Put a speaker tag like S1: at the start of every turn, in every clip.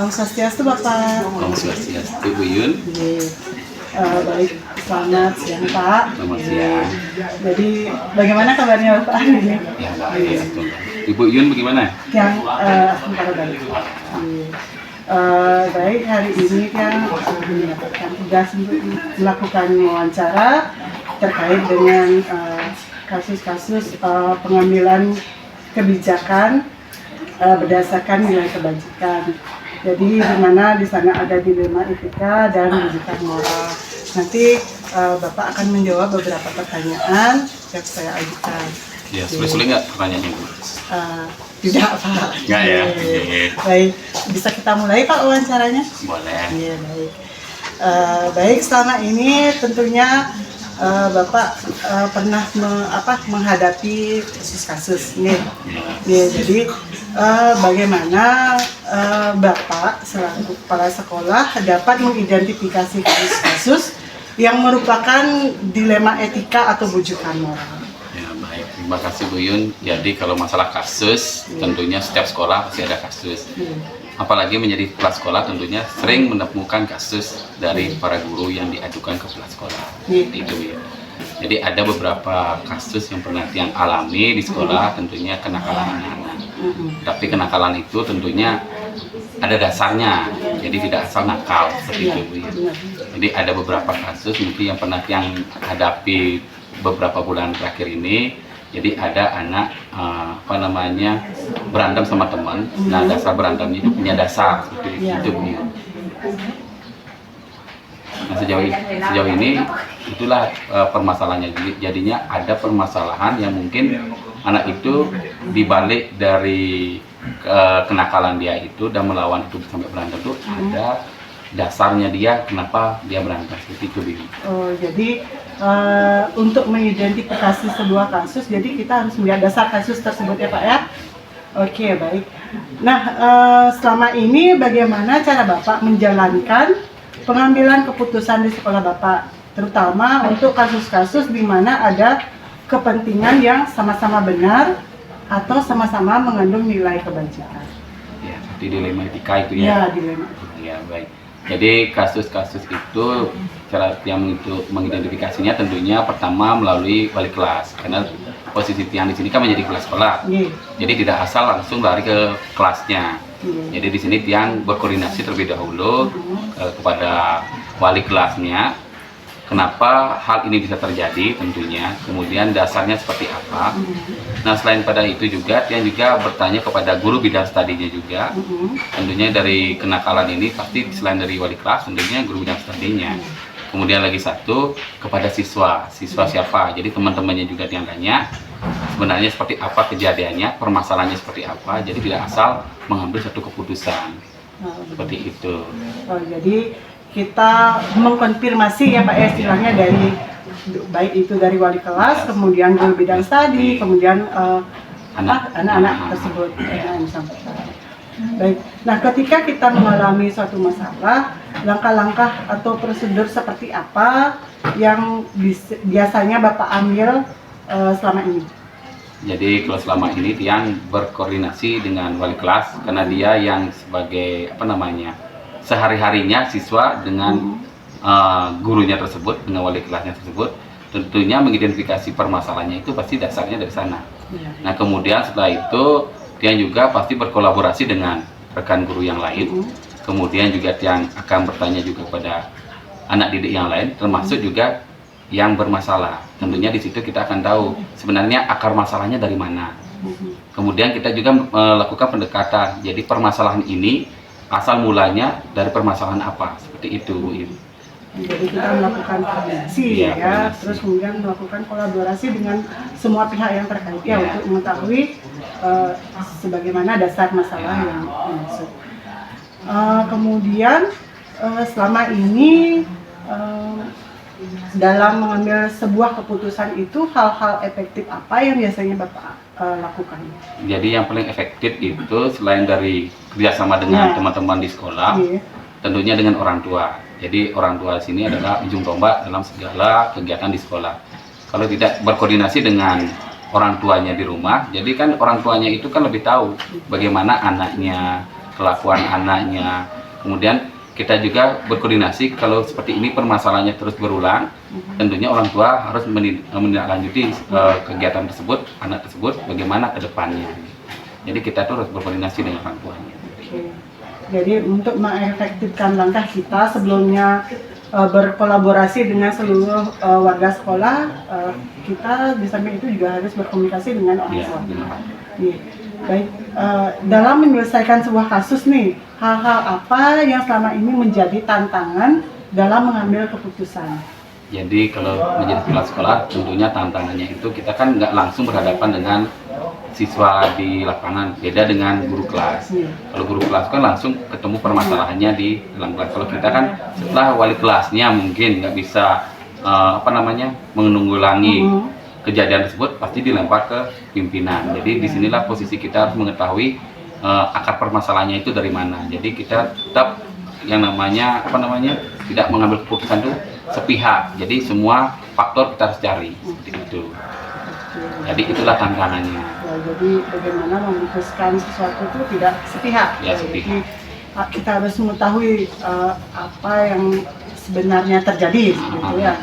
S1: Om Swastiastu Bapak.
S2: Om Swastiastu Bu Yun.
S1: Baik, selamat siang Pak.
S2: Selamat siang.
S1: Jadi bagaimana kabarnya Bapak hari ini?
S2: Ya baik. Ibu Yun bagaimana?
S1: Yang sebentar baik. Baik, hari ini kan mendapatkan tugas untuk melakukan wawancara terkait dengan kasus-kasus pengambilan kebijakan berdasarkan nilai kebajikan. Jadi di mana di sana ada dilema etika dan rujukan moral. Nanti Bapak akan menjawab beberapa pertanyaan yang saya ajukan.
S2: Ya, sulit nggak pertanyaannya Bu?
S1: Tidak Pak.
S2: Nggak ya?
S1: Baik, bisa kita mulai Pak wawancaranya?
S2: Boleh.
S1: Iya baik. Baik, selama ini tentunya Bapak pernah menghadapi kasus-kasus nih. Jadi bagaimana Bapak selaku kepala sekolah dapat mengidentifikasi kasus-kasus yang merupakan dilema etika atau rujukan moral?
S2: Ya baik, terima kasih Bu Yun. Jadi kalau masalah kasus, tentunya setiap sekolah pasti ada kasus. Apalagi menjadi kepala sekolah tentunya sering menemukan kasus dari para guru yang diadukan ke kepala sekolah. Itu ya. Jadi ada beberapa kasus yang pernah yang alami di sekolah, tentunya kenakalan anak-anak. Tapi kenakalan itu tentunya ada dasarnya, jadi tidak asal nakal seperti itu Bu ya. Jadi ada beberapa kasus mungkin yang pernah yang hadapi beberapa bulan terakhir ini. Jadi ada anak berantem sama teman. Nah dasar berantemnya itu punya dasar seperti itu Bu. Nah sejauh ini itulah permasalahannya. Jadinya ada permasalahan yang mungkin anak itu dibalik dari kenakalan dia itu dan melawan itu sampai berantem itu ada dasarnya dia kenapa dia berantem seperti itu Bu.
S1: Oh jadi untuk mengidentifikasi sebuah kasus, jadi kita harus melihat dasar kasus tersebut ya Pak ya. Oke baik. Nah selama ini bagaimana cara Bapak menjalankan pengambilan keputusan di sekolah Bapak, terutama untuk kasus-kasus di mana ada kepentingan yang sama-sama benar atau sama-sama mengandung nilai kebajikan?
S2: Ya, seperti dilema etika itu ya.
S1: Ya, dilema.
S2: Ya baik. Jadi kasus-kasus itu cara yang mengidentifikasinya tentunya pertama melalui wali kelas, karena posisi Tiang di sini kan menjadi kepala sekolah. Jadi tidak asal langsung lari ke kelasnya. Jadi di sini Tiang berkoordinasi terlebih dahulu kepada wali kelasnya. Kenapa hal ini bisa terjadi tentunya, kemudian dasarnya seperti apa. Nah selain pada itu juga Tiang juga bertanya kepada guru bidang studinya juga. Tentunya dari kenakalan ini pasti selain dari wali kelas tentunya guru bidang studinya. Kemudian lagi satu kepada siswa siapa, jadi teman-temannya juga Tiang tanya sebenarnya seperti apa kejadiannya, permasalahannya seperti apa, jadi tidak asal mengambil satu keputusan seperti itu.
S1: Oh, jadi kita mengkonfirmasi ya Pak ya, istilahnya dari baik itu dari wali kelas, kemudian guru bidang studi, kemudian anak-anak tersebut yang disampaikan. Baik. Nah, ketika kita mengalami suatu masalah, langkah-langkah atau prosedur seperti apa yang biasanya Bapak ambil selama ini?
S2: Jadi kalau selama ini Tiang berkoordinasi dengan wali kelas karena dia yang sebagai sehari-harinya siswa dengan gurunya tersebut, dengan wali kelasnya tersebut, tentunya mengidentifikasi permasalahannya itu pasti dasarnya dari sana. Nah kemudian setelah itu Tiang juga pasti berkolaborasi dengan rekan guru yang lain. Kemudian juga Tiang akan bertanya juga pada anak didik yang lain, termasuk juga yang bermasalah. Tentunya di situ kita akan tahu sebenarnya akar masalahnya dari mana. Kemudian kita juga melakukan pendekatan. Jadi permasalahan ini asal mulanya dari permasalahan apa, seperti itu Bu.
S1: Jadi kita melakukan koordinasi ya, terus kemudian melakukan kolaborasi dengan semua pihak yang terkait ya untuk mengetahui sebagaimana dasar masalah yang dimaksud. Kemudian selama ini dalam mengambil sebuah keputusan itu hal-hal efektif apa yang biasanya Bapak lakukan? Jadi
S2: yang paling efektif itu selain dari kerjasama dengan teman-teman di sekolah, tentunya dengan orang tua. Jadi orang tua sini adalah ujung tombak dalam segala kegiatan di sekolah. Kalau tidak berkoordinasi dengan orang tuanya di rumah, jadi kan orang tuanya itu kan lebih tahu bagaimana anaknya kelakuan anaknya. Kemudian kita juga berkoordinasi kalau seperti ini permasalahannya terus berulang, tentunya orang tua harus menindaklanjuti kegiatan tersebut, anak tersebut bagaimana ke depannya. Jadi kita tuh harus berkoordinasi dengan orang tuanya.
S1: Oke. Jadi untuk mengefektifkan langkah kita sebelumnya berkolaborasi dengan seluruh warga sekolah, kita di samping itu juga harus berkomunikasi dengan orang tua. Iya. Baik, dalam menyelesaikan sebuah kasus nih, hal-hal apa yang selama ini menjadi tantangan dalam mengambil keputusan?
S2: Jadi kalau menjadi kepala sekolah, tentunya tantangannya itu kita kan nggak langsung berhadapan dengan siswa di lapangan, beda dengan guru kelas. Kalau guru kelas kan langsung ketemu permasalahannya di dalam kelas. Kalau kita kan setelah wali kelasnya mungkin nggak bisa menunggulangi kejadian tersebut, pasti dilempar ke pimpinan. Jadi disinilah posisi kita harus mengetahui akar permasalahannya itu dari mana. Jadi kita tetap yang namanya tidak mengambil keputusan itu sepihak. Jadi semua faktor kita harus cari seperti itu. Jadi itulah tantangannya.
S1: Ya, jadi bagaimana memutuskan sesuatu itu tidak sepihak.
S2: Ya, sepihak.
S1: Jadi kita harus mengetahui apa yang sebenarnya terjadi, gitu ya.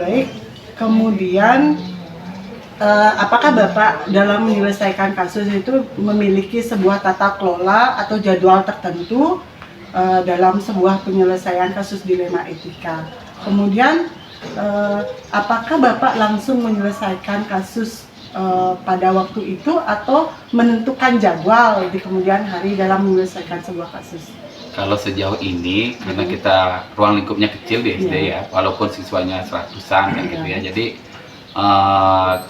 S1: Baik. Kemudian, apakah Bapak dalam menyelesaikan kasus itu memiliki sebuah tata kelola atau jadwal tertentu dalam sebuah penyelesaian kasus dilema etika? Kemudian, apakah Bapak langsung menyelesaikan kasus pada waktu itu atau menentukan jadwal di kemudian hari dalam menyelesaikan sebuah kasus?
S2: Kalau sejauh ini, karena kita ruang lingkupnya kecil di SD ya, walaupun siswanya 100-an kan gitu ya, jadi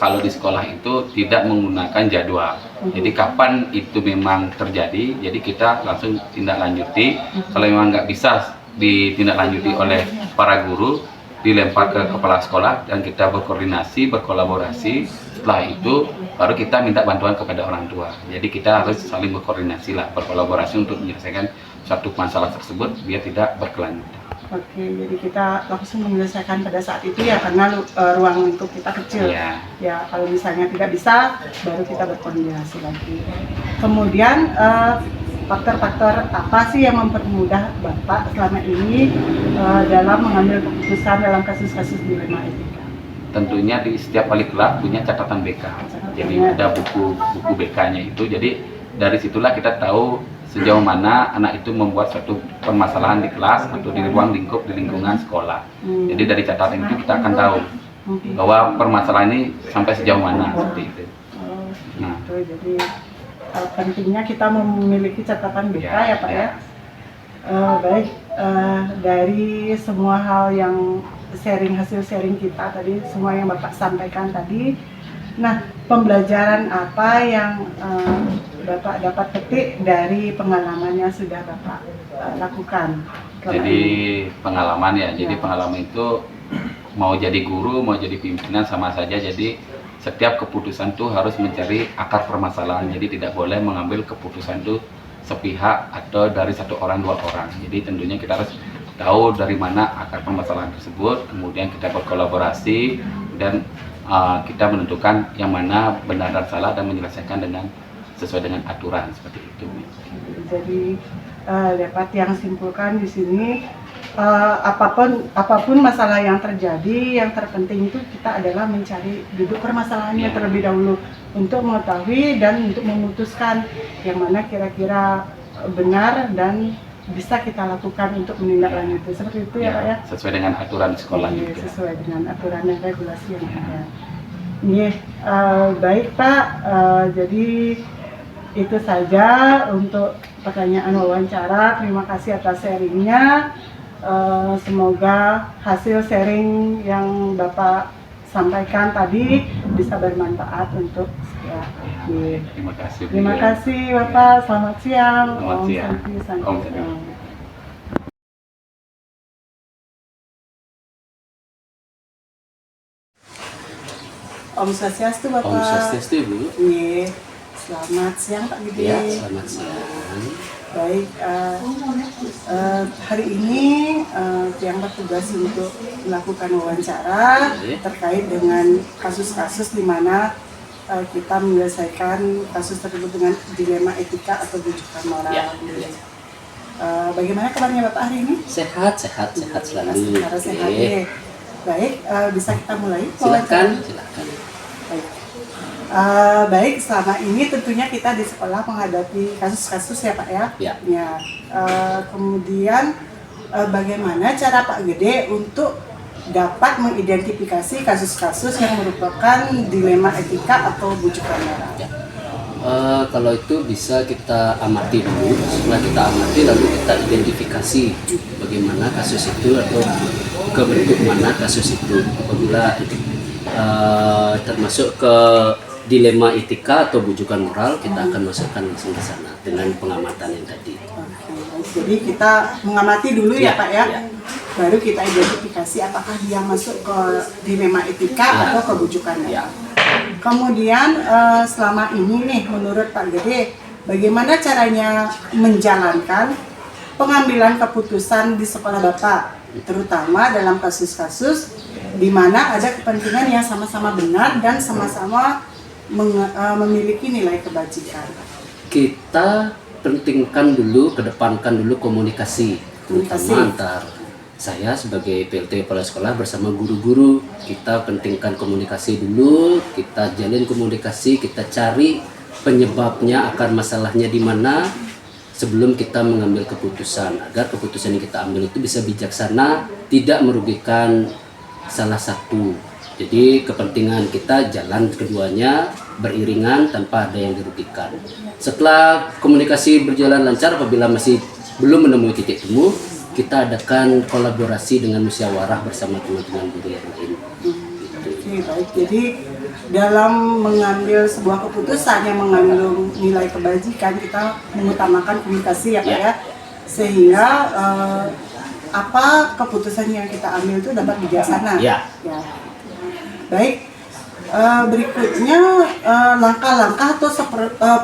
S2: kalau di sekolah itu tidak menggunakan jadwal. Jadi kapan itu memang terjadi, jadi kita langsung tindak lanjuti. Kalau memang nggak bisa ditindaklanjuti oleh para guru, dilempar ke kepala sekolah dan kita berkoordinasi, berkolaborasi. Setelah itu baru kita minta bantuan kepada orang tua. Jadi kita harus saling berkoordinasi lah, berkolaborasi untuk menyelesaikan satu masalah tersebut biar tidak berkelanjutan.
S1: Oke, jadi kita langsung menyelesaikan pada saat itu ya, karena ruang lingkup kita kecil.
S2: Iya.
S1: Ya, kalau misalnya tidak bisa, baru kita berkoordinasi lagi. Kemudian faktor-faktor apa sih yang mempermudah Bapak selama ini dalam mengambil keputusan dalam kasus-kasus dilema etika?
S2: Tentunya di setiap wali kelas punya catatan BK. Jadi ada buku BK-nya itu. Jadi dari situlah kita tahu sejauh mana anak itu membuat suatu permasalahan di kelas atau di ruang lingkup di lingkungan sekolah. Jadi dari catatan itu kita akan tahu bahwa permasalahan ini sampai sejauh mana seperti itu.
S1: Nah, jadi pentingnya kita memiliki catatan BK ya Pak ya. Baik, dari semua hal yang hasil sharing kita tadi, semua yang Bapak sampaikan tadi, nah pembelajaran apa yang Bapak dapat petik dari pengalaman yang sudah Bapak lakukan?
S2: Jadi pengalaman ya, jadi pengalaman itu mau jadi guru, mau jadi pimpinan sama saja. Jadi setiap keputusan itu harus mencari akar permasalahan. Jadi tidak boleh mengambil keputusan itu sepihak atau dari satu orang dua orang. Jadi tentunya kita harus tahu dari mana akar permasalahan tersebut, kemudian kita berkolaborasi dan kita menentukan yang mana benar dan salah dan menyelesaikan dengan sesuai dengan aturan seperti itu.
S1: Jadi dapat yang simpulkan di sini, apapun masalah yang terjadi, yang terpenting itu kita adalah mencari duduk permasalahannya terlebih dahulu untuk mengetahui dan untuk memutuskan yang mana kira-kira benar dan bisa kita lakukan untuk menindaklanjuti seperti itu ya Pak ya.
S2: Sesuai dengan aturan sekolah juga.
S1: Sesuai dengan aturan dan regulasi yang ada. Baik Pak, jadi itu saja untuk pertanyaan wawancara. Terima kasih atas sharingnya. Semoga hasil sharing yang Bapak sampaikan tadi bisa bermanfaat untuk ya.
S2: Terima kasih.
S1: Terima kasih Bapak. Selamat siang.
S2: Selamat siang.
S1: Om Santi. Om Swastiastu Bapak.
S3: Om Swastiastu Ibu.
S1: Iya. Selamat siang Pak Gede.
S3: Ya, selamat siang.
S1: Baik, hari ini yang bertugas untuk melakukan wawancara terkait dengan kasus-kasus di mana kita menyelesaikan kasus tersebut dengan dilema etika atau rujukan moral.
S3: Ya.
S1: Bagaimana kabarnya Bapak hari ini?
S3: Sehat selalu.
S1: Secara sehat.
S3: Oke.
S1: Baik, bisa kita mulai?
S3: Silakan.
S1: Baik. Baik, selama ini tentunya kita di sekolah menghadapi kasus-kasus ya Pak ya.
S3: Ya.
S1: Kemudian bagaimana cara Pak Gede untuk dapat mengidentifikasi kasus-kasus yang merupakan dilema etika atau bujukan moral?
S3: Ya. Kalau itu bisa kita amati dulu. Setelah kita amati lalu kita identifikasi bagaimana kasus itu atau ke bentuk mana kasus itu. Apabila termasuk ke dilema etika atau bujukan moral, kita akan masukkan langsung ke sana dengan pengamatan yang tadi.
S1: Jadi kita mengamati dulu ya Pak ya.
S3: Ya.
S1: Baru kita identifikasi apakah dia masuk ke dilema etika atau kebujukan moral.
S3: Ya.
S1: Kemudian selama ini nih menurut Pak Gede, bagaimana caranya menjalankan pengambilan keputusan di sekolah Bapak, terutama dalam kasus-kasus di mana ada kepentingan yang sama-sama benar dan sama-sama memiliki nilai kebajikan.
S3: Kita pentingkan dulu, kedepankan dulu komunikasi. Terutama antar saya sebagai PLT kepala sekolah bersama guru-guru. Kita pentingkan komunikasi dulu, kita jalin komunikasi, kita cari penyebabnya, akar masalahnya di mana sebelum kita mengambil keputusan, agar keputusan yang kita ambil itu bisa bijaksana, tidak merugikan salah satu. Jadi kepentingan kita jalan keduanya beriringan tanpa ada yang dirugikan. Setelah komunikasi berjalan lancar, apabila masih belum menemui titik temu, kita adakan kolaborasi dengan musyawarah bersama teman-teman guru yang lain.
S1: Oke, baik. Jadi dalam mengambil sebuah keputusan yang mengandung nilai kebajikan, kita mengutamakan komunikasi ya Pak ya, sehingga apa keputusan yang kita ambil itu dapat bijaksana.
S3: Ya.
S1: Baik, berikutnya langkah-langkah atau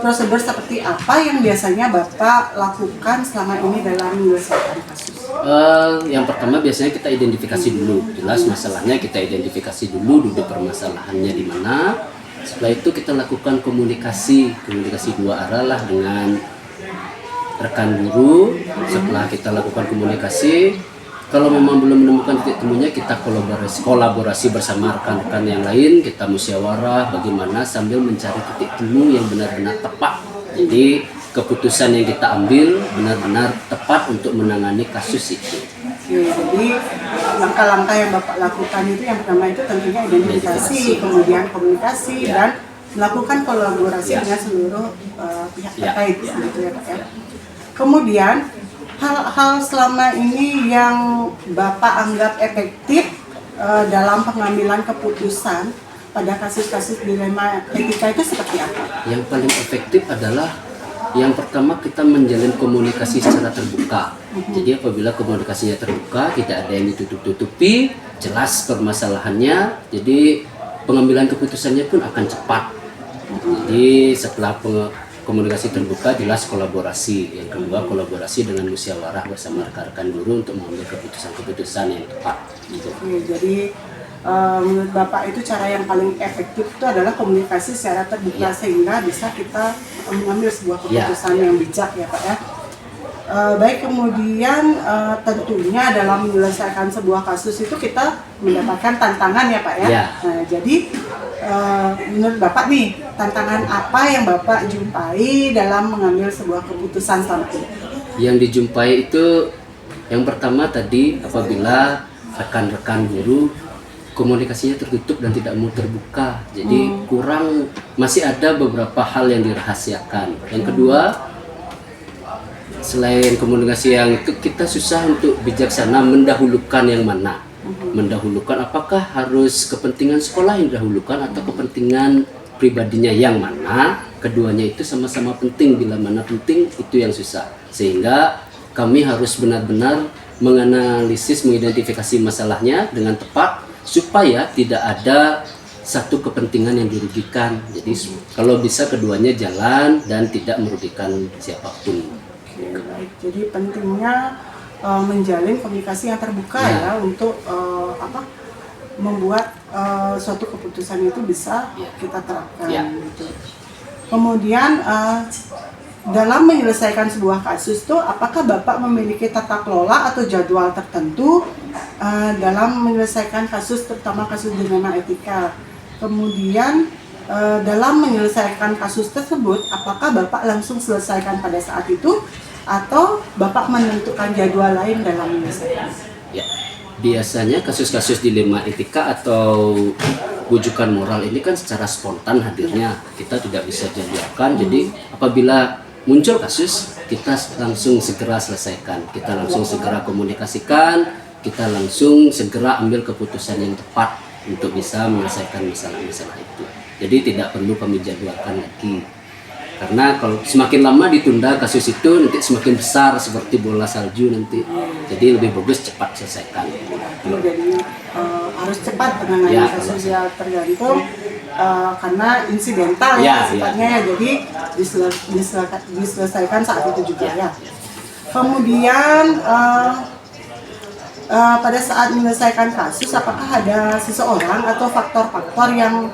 S1: prosedur seperti apa yang biasanya Bapak lakukan selama ini dalam menyelesaikan kasus?
S3: Yang pertama biasanya kita identifikasi dulu, jelas masalahnya kita identifikasi dulu, duduk permasalahannya di mana. Setelah itu kita lakukan komunikasi dua arah lah dengan rekan guru. Setelah kita lakukan komunikasi, kalau memang belum menemukan titik temunya, kita kolaborasi bersama rekan-rekan yang lain, kita musyawarah bagaimana sambil mencari titik temu yang benar-benar tepat. Jadi keputusan yang kita ambil benar-benar tepat untuk menangani kasus itu.
S1: Jadi langkah-langkah yang Bapak lakukan itu yang pertama itu tentunya identifikasi, kemudian komunikasi, dan melakukan kolaborasi dengan seluruh pihak terkait, gitu ya Pak ya. Kemudian hal-hal selama ini yang Bapak anggap efektif dalam pengambilan keputusan pada kasus-kasus dilema etika itu seperti apa?
S3: Yang paling efektif adalah yang pertama kita menjalin komunikasi secara terbuka. Jadi apabila komunikasinya terbuka, tidak ada yang ditutup-tutupi, jelas permasalahannya, jadi pengambilan keputusannya pun akan cepat. Jadi setelah komunikasi terbuka, jelas kolaborasi. Yang kedua, kolaborasi dengan musyawarah bersama rekan-rekan guru untuk mengambil keputusan-keputusan yang tepat.
S1: Jadi menurut Bapak itu cara yang paling efektif itu adalah komunikasi secara terbuka, sehingga bisa kita mengambil sebuah keputusan yang bijak ya Pak ya. Baik, kemudian tentunya dalam menyelesaikan sebuah kasus itu kita mendapatkan tantangan ya Pak ya. Nah, jadi menurut Bapak nih, tantangan apa yang Bapak jumpai dalam mengambil sebuah keputusan selama ini?
S3: Yang dijumpai itu yang pertama tadi, apabila rekan-rekan guru komunikasinya tertutup dan tidak mau terbuka, jadi kurang, masih ada beberapa hal yang dirahasiakan. Yang kedua, selain komunikasi yang itu, kita susah untuk bijaksana mendahulukan yang mana. Mendahulukan apakah harus kepentingan sekolah yang didahulukan atau kepentingan pribadinya yang mana. Keduanya itu sama-sama penting, bila mana penting itu yang susah. Sehingga kami harus benar-benar menganalisis, mengidentifikasi masalahnya dengan tepat supaya tidak ada satu kepentingan yang dirugikan. Jadi kalau bisa keduanya jalan dan tidak merugikan siapapun.
S1: Baik. Jadi pentingnya menjalin komunikasi yang terbuka ya untuk membuat suatu keputusan itu bisa kita terapkan gitu. Kemudian dalam menyelesaikan sebuah kasus tuh, apakah Bapak memiliki tata kelola atau jadwal tertentu dalam menyelesaikan kasus, terutama kasus dilema etika? Kemudian dalam menyelesaikan kasus tersebut, apakah Bapak langsung selesaikan pada saat itu atau Bapak menentukan jadwal lain dalam menyelesaikan?
S3: Ya, biasanya kasus-kasus dilema etika atau rujukan moral ini kan secara spontan hadirnya, kita tidak bisa jadwalkan. Jadi apabila muncul kasus, kita langsung segera selesaikan, kita langsung segera komunikasikan, kita langsung segera ambil keputusan yang tepat untuk bisa menyelesaikan masalah-masalah itu. Jadi tidak perlu kami jadwalkan lagi, karena kalau semakin lama ditunda kasus itu nanti semakin besar seperti bola salju nanti. Jadi lebih bagus cepat selesaikan.
S1: Jadi harus cepat penanganan kasusnya, tergantung karena insidental sifatnya ya, jadi diselesaikan saat itu juga ya. Kemudian pada saat menyelesaikan kasus, apakah ada seseorang atau faktor-faktor yang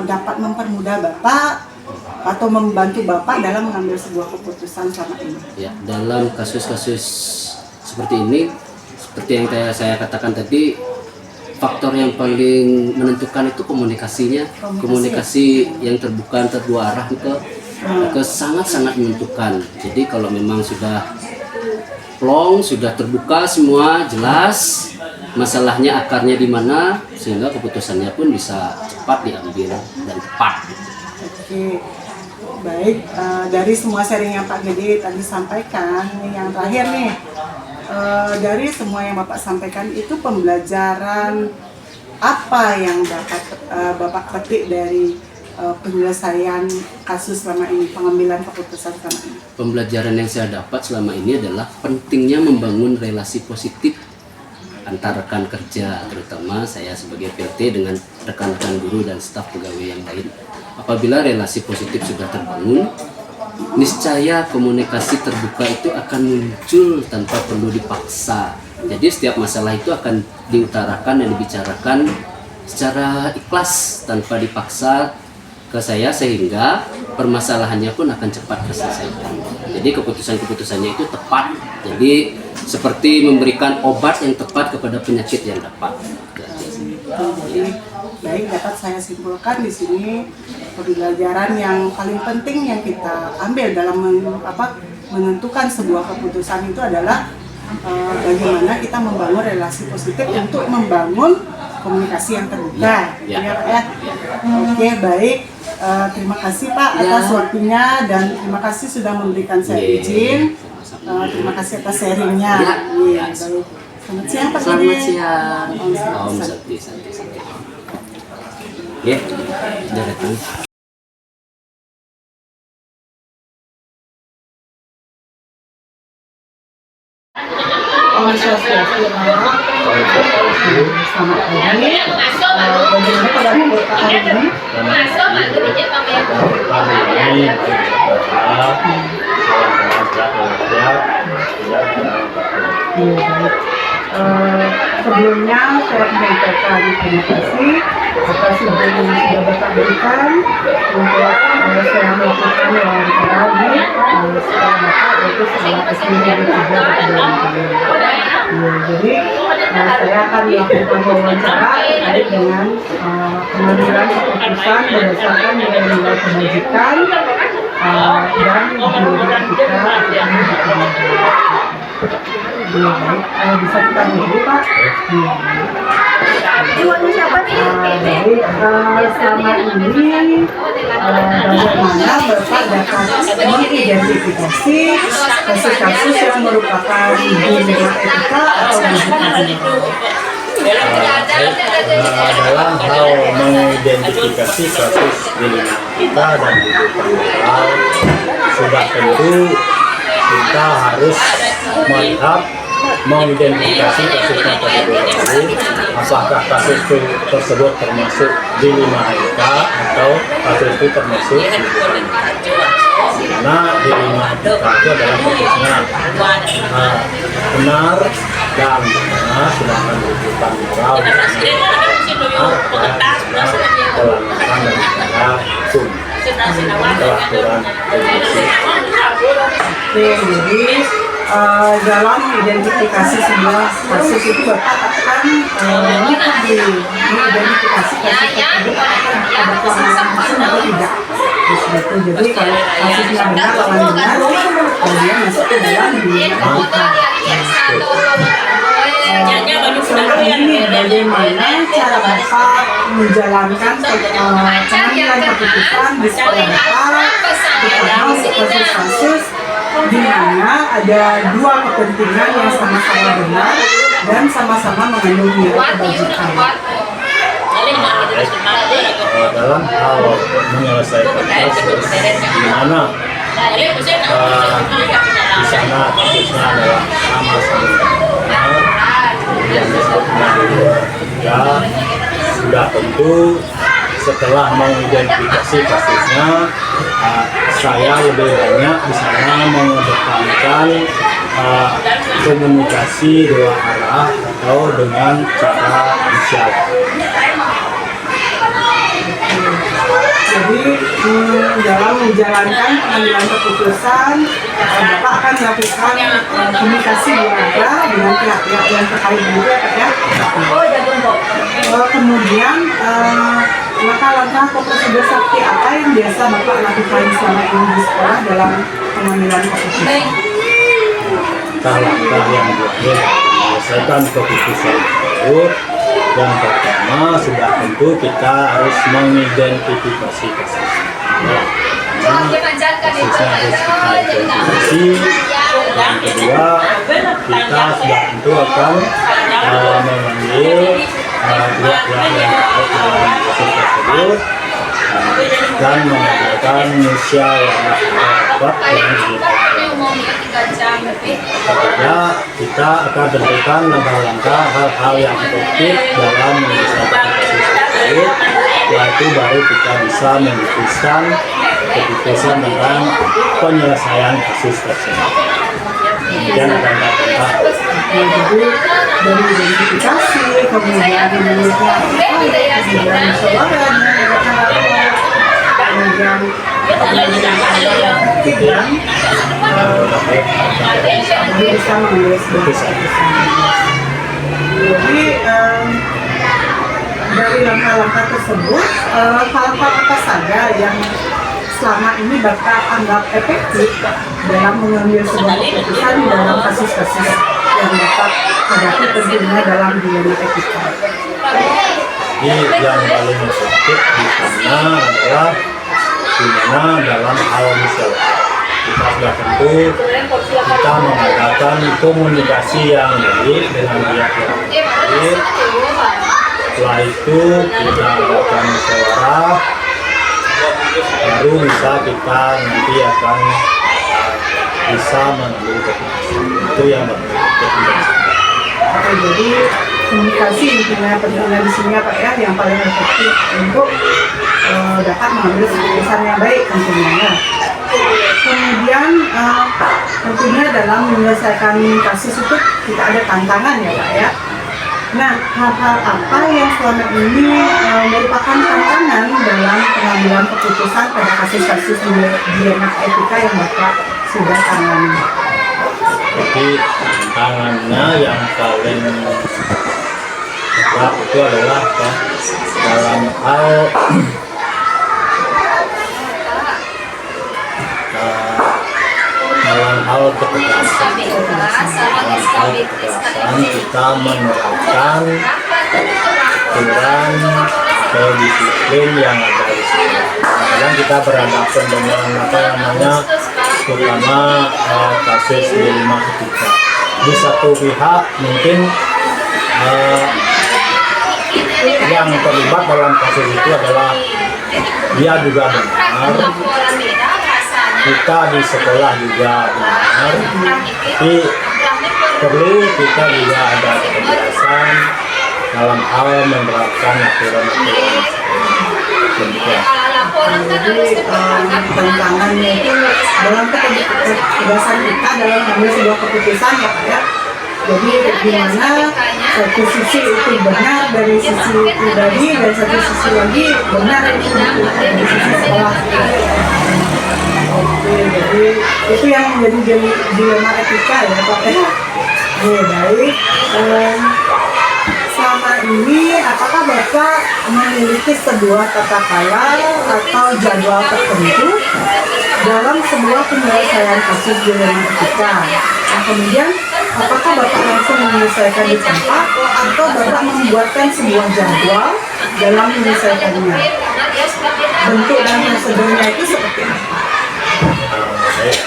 S1: dapat mempermudah Bapak atau membantu Bapak dalam mengambil sebuah keputusan selama ini?
S3: Ya, dalam kasus-kasus seperti ini, seperti yang saya katakan tadi, faktor yang paling menentukan itu komunikasinya. Komunikasi yang terbuka antar dua arah itu sangat-sangat menentukan. Jadi kalau memang sudah plong, sudah terbuka semua, jelas masalahnya akarnya di mana, sehingga keputusannya pun bisa cepat diambil dan tepat.
S1: Oke, baik. Dari semua sharing yang Pak Gede tadi sampaikan, yang terakhir nih, dari semua yang Bapak sampaikan itu pembelajaran apa yang dapat Bapak petik dari penyelesaian kasus selama ini, pengambilan keputusan selama ini?
S3: Pembelajaran yang saya dapat selama ini adalah pentingnya membangun relasi positif antar rekan kerja, terutama saya sebagai PLT dengan rekan-rekan guru dan staf pegawai yang lain. Apabila relasi positif sudah terbangun, niscaya komunikasi terbuka itu akan muncul tanpa perlu dipaksa. Jadi setiap masalah itu akan diutarakan dan dibicarakan secara ikhlas tanpa dipaksa ke saya, sehingga permasalahannya pun akan cepat terselesaikan. Jadi keputusan-keputusannya itu tepat. Jadi seperti memberikan obat yang tepat kepada penyakit yang dapat.
S1: Jadi baik, dapat saya simpulkan di sini pembelajaran yang paling penting yang kita ambil dalam menentukan sebuah keputusan itu adalah bagaimana kita membangun relasi positif untuk membangun komunikasi yang terbuka. Ya, Pak ya. Oke, baik. Terima kasih Pak atas waktunya dan terima kasih sudah memberikan saya izin. Terima kasih atas sharingnya. Baik. Selamat siang Pak.
S3: Selamat siang. Om Sakti. Ya, sudah datang.
S1: Selamat pagi. Bagaimana pada hari ini? Sebelumnya saya menyampaikan terima kasih atas ilmu yang sudah Bapak berikan untuk saya melakukan wawancara di sekolah Bapak, yaitu sekolah SD Negeri 3 Jadi saya akan melakukan wawancara terkait dengan pengambilan keputusan berdasarkan nilai-nilai kebajikan dan nilai etika baik, bisa kita dulu Pak. Jadi selama ini bagaimana Bapak dapat mengidentifikasi kasus-kasus yang merupakan dilema etika atau
S4: dalam hal mengidentifikasi kasus dilema etika dan rujukan moral, sudah tentu kita harus melihat, mengidentifikasi kasusnya terlebih dahulu, apakah kasus tersebut termasuk dilema etika atau kasus itu termasuk rujukan moral. Karena dilema etika itu adalah kasusnya benar dan sedangkan tuntutan moral pelanggaran daripada hukum peraturan polisi.
S1: Oke, jadi dalam identifikasi sebuah kasus itu Bapak akan mengidentifikasi kasus tersebut ada pelanggaran hukum atau tidak. Jadi kalau kasusnya benar lawan benar, kemudian masuk ke dalam selama ini bagaimana cara Bapak menjalankan pengambilan keputusan di sekolah Bapak terutama untuk kasus-kasus di mana ada dua kepentingan yang sama-sama benar dan sama-sama mengandung nilai kebajikan.
S4: Dalam hal menyelesaikan kasus di mana di sana kasusnya adalah sama-sama benar, yang ya sudah tentu setelah mengidentifikasi kasusnya, saya lebih banyak di sana mengedepankan komunikasi dua arah atau dengan cara musyawarah.
S1: Jadi dalam menjalankan pengambilan keputusan, Bapak akan melakukan komunikasi dua arah dengan pihak-pihak yang terkait juga ya. Kemudian langkah-langkah atau prosedur seperti apa yang biasa Bapak lakukan selama ini di sekolah dalam pengambilan keputusan?
S4: Langkah yang boleh menyelesaikan keputusan tersebut, yang pertama sudah tentu kita harus mengidentifikasi kasus. Kasusnya harus kita identifikasi. Yang kedua, kita sudah tentu akan memanggil pihak-pihak yang terkait dengan kasus tersebut dan mengadakan musyawarah rapat yang ketiga, kita akan tentukan langkah-langkah hal-hal yang efektif dalam menyelesaikan kasus tersebut, yaitu baru kita bisa memutuskan keputusan tentang penyelesaian kasus tersebut. Kemudian akan kita
S1: Jadi dari identifikasi, kemudian musyawarah, kemudian bisa mengambil sebuah keputusan. Jadi dari langkah-langkah tersebut, hal-hal apa saja yang selama ini Bapak anggap efektif dalam mengambil sebuah keputusan dalam kasus-kasus yang Bapak hadapi tentunya dalam dilema etika?
S4: Yang paling efektif di sana adalah dimana dalam hal musyawarah kita sudah tentu kita mengadakan komunikasi yang baik dengan pihak-pihak terkait. Setelah itu kita melakukan musyawarah, baru bisa kita nanti akan bisa mengambil keputusan. Itu yang berbeda.
S1: Oke, jadi komunikasi intinya pentingnya di sini Pak ya, yang paling efektif untuk dapat mengambil keputusan yang baik tentunya ya. Kemudian tentunya dalam menyelesaikan kasus itu kita ada tantangan ya Pak ya. Nah, hal-hal apa yang selama ini merupakan tantangan dalam pengambilan keputusan pada kasus-kasus dilema etika yang Bapak sudah tangani?
S4: Jadi tantangannya yang paling berat itu adalah apa? Dalam hal ketegasan. Dalam hal ketegasan kita menerapkan aturan atau disiplin yang ada di sini. Kadang kita berhadapan dengan terutama kasus dilema etika. Di satu pihak mungkin yang terlibat dalam kasus itu adalah dia juga benar, kita di sekolah juga benar, tapi perlu kita juga ada ketegasan dalam hal menerapkan aturan-aturan demikian.
S1: Jadi tantangannya itu dalam ketegasan kita dalam mengambil sebuah keputusan ya Pak ya. Jadi gimana satu sisi itu benar dari sisi pribadi dan satu sisi lagi benar itu dari sisi sekolah. Oke, jadi itu yang menjadi dilema etika ya Pak ya. Oke, baik. Selama ini apakah Bapak memiliki sebuah tata cara atau jadwal tertentu dalam sebuah penyelesaian kasus dilema etika? Nah, kemudian apakah Bapak langsung menyelesaikan di tempat atau Bapak membuatkan sebuah jadwal dalam menyelesaikannya? Bentuk dan prosedurnya itu seperti apa?
S4: Baik,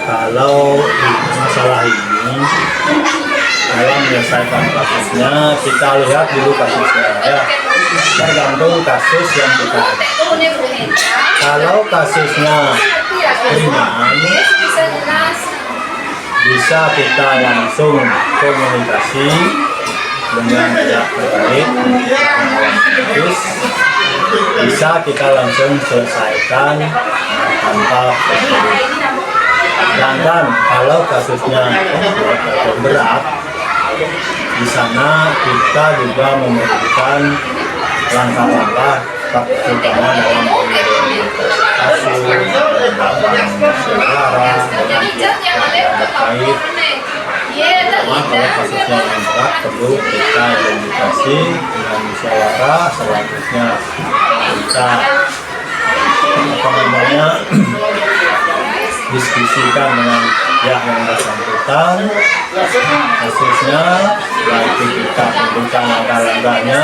S4: kalau masalah ini dalam menyelesaikan kasusnya kita lihat dulu kasusnya ya, tergantung kasus yang kita ada. Kalau kasusnya ringan bisa kita langsung komunikasi dengan pihak terkait, terus bisa kita langsung selesaikan tanpa prosedur. Sedangkan kalau kasusnya kompleks atau berat, di sana kita juga memerlukan langkah-langkah terutama dalam kasus, saudara, terkait. Pertama, kalau kasusnya yang berat perlu kita identifikasi dengan musyawarah, selanjutnya kita diskusikan dengan pihak yang bersangkutan kasusnya, lalu kita tentukan langkah-langkahnya,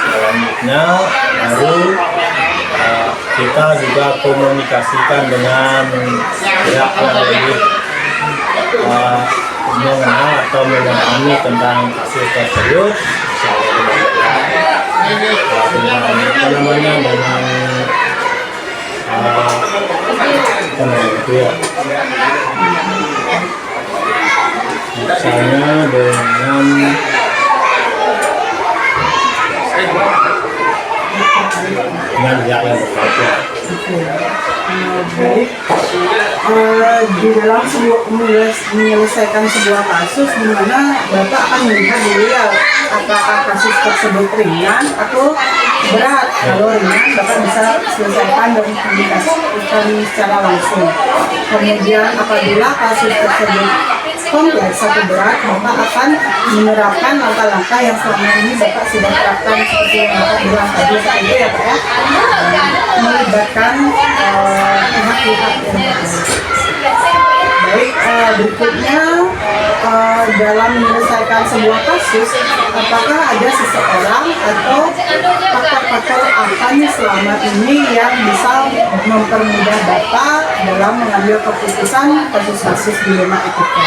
S4: selanjutnya baru kita juga komunikasikan dengan pihak yang lebih mengenal atau memahami tentang kasus tersebut, misalnya dengan pihak yang berkaitan.
S1: Baik, di dalam menyelesaikan sebuah kasus di mana Bapak akan melihat dulu ya apakah kasus tersebut ringan atau berat. Kalau ringan Bapak bisa selesaikan dan komunikasikan secara langsung. Kemudian apabila kasus tersebut kompleks atau berat, Bapak akan menerapkan langkah-langkah yang selama ini Bapak sudah terapkan seperti yang Bapak bilang tadi seperti itu ya Pak ya, melibatkan pihak-pihak yang terkait. Baik, berikutnya dalam menyelesaikan sebuah kasus, apakah ada seseorang atau faktor-faktor apa nih selama ini yang bisa mempermudah Bapak dalam mengambil keputusan kasus-kasus dilema etika?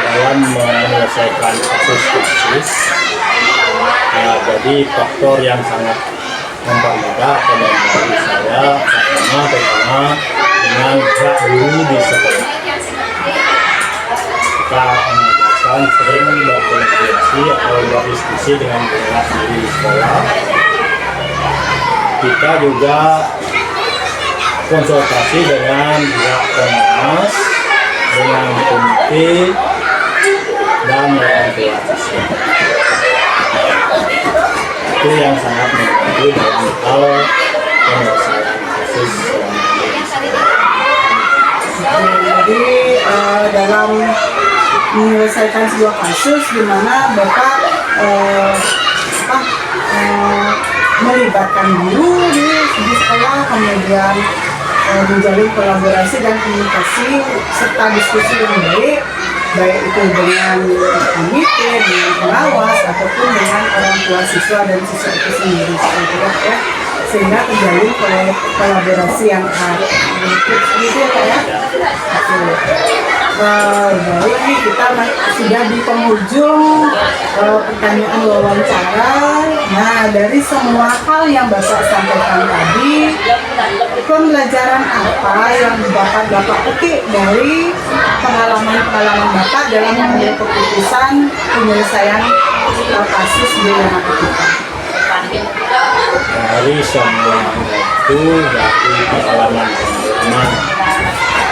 S4: Dalam menyelesaikan kasus-kasus, jadi faktor yang sangat mempermudah atau membantu saya pertama dengan pihak guru di sekolah. Kita mengajarkan sering berkomunikasi atau berdiskusi dengan guru di sekolah. Kita juga konsultasi dengan pihak pengawas, dengan komite dan orang tua siswa. Itu yang sangat membantu dalam hal penyelesaian kasus
S1: Jadi dalam menyelesaikan sebuah kasus di mana Bapak melibatkan guru di sekolah, kemudian menjalin kolaborasi dan komunikasi serta diskusi yang baik itu dengan komite, dengan pengawas ataupun dengan orang tua siswa dan siswa itu sendiri ya, sehingga terjalin kolaborasi yang erat. Gitu ya Pak ya. Baik, nih kita sudah di penghujung pertanyaan wawancara. Nah, dari semua hal yang Bapak sampaikan tadi, pembelajaran apa yang Bapak petik dari pengalaman-pengalaman Bapak dalam mengambil keputusan penyelesaian kasus dilema etika?
S4: Dari semua itu dari pengalaman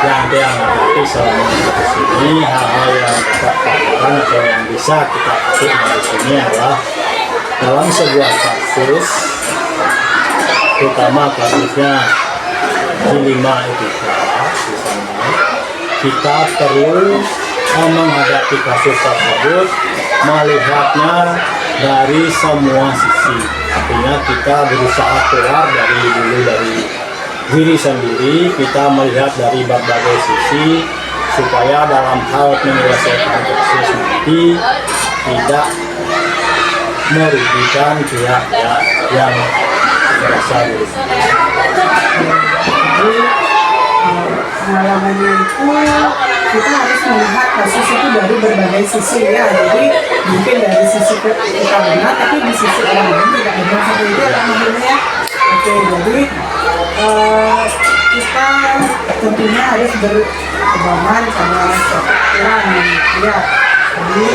S4: yang menghadapi selama di sini. Hal-hal yang dapat dilakukan atau yang bisa kita petik dari sini adalah dalam sebuah kasus, terutama kasusnya G5 Etika di sana, kita perlu menghadapi kasus tersebut melihatnya dari semua sisi. Artinya kita berusaha keluar dari diri sendiri, kita melihat dari berbagai sisi supaya dalam hal menyelesaikan kasus nanti tidak merugikan pihak-pihak yang merasa dirugikan.
S1: Jadi pengalamannya itu kita harus melihat kasus itu dari berbagai sisi ya. Jadi mungkin dari sisi kita benar, tapi di sisi orang lain tidak benar seperti itu ya maksudnya. Oke, jadi kita tentunya harus berpedoman sama orang ya. Jadi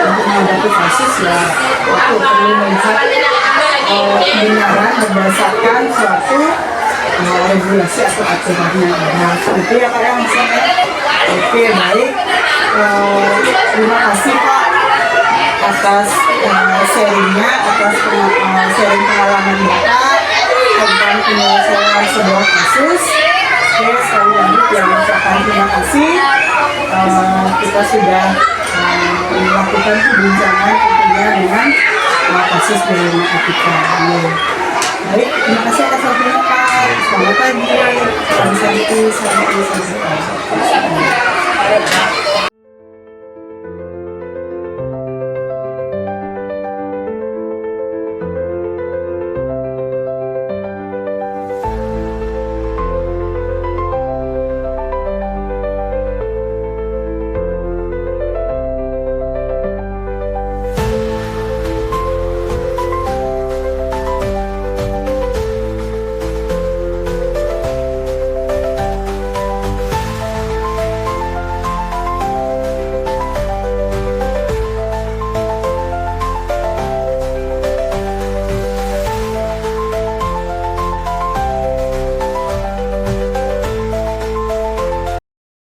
S1: untuk menghadapi kasus ya itu perlu melihat kebenaran berdasarkan suatu regulasi atau aturannya. Nah, itu ya Pak ya maksudnya. Oke, baik. Terima kasih Pak atas sharingnya, atas sharing pengalaman Bapak tentang penyelesaian sebuah kasus. Oke, sekali lagi yang mengucapkan terima kasih. Kita sudah melakukan perbincangan tentunya dengan kasus G5 Etika. Baik, terima kasih atas waktunya Pak. Selamat pagi. Selamat pagi. Selamat pagi.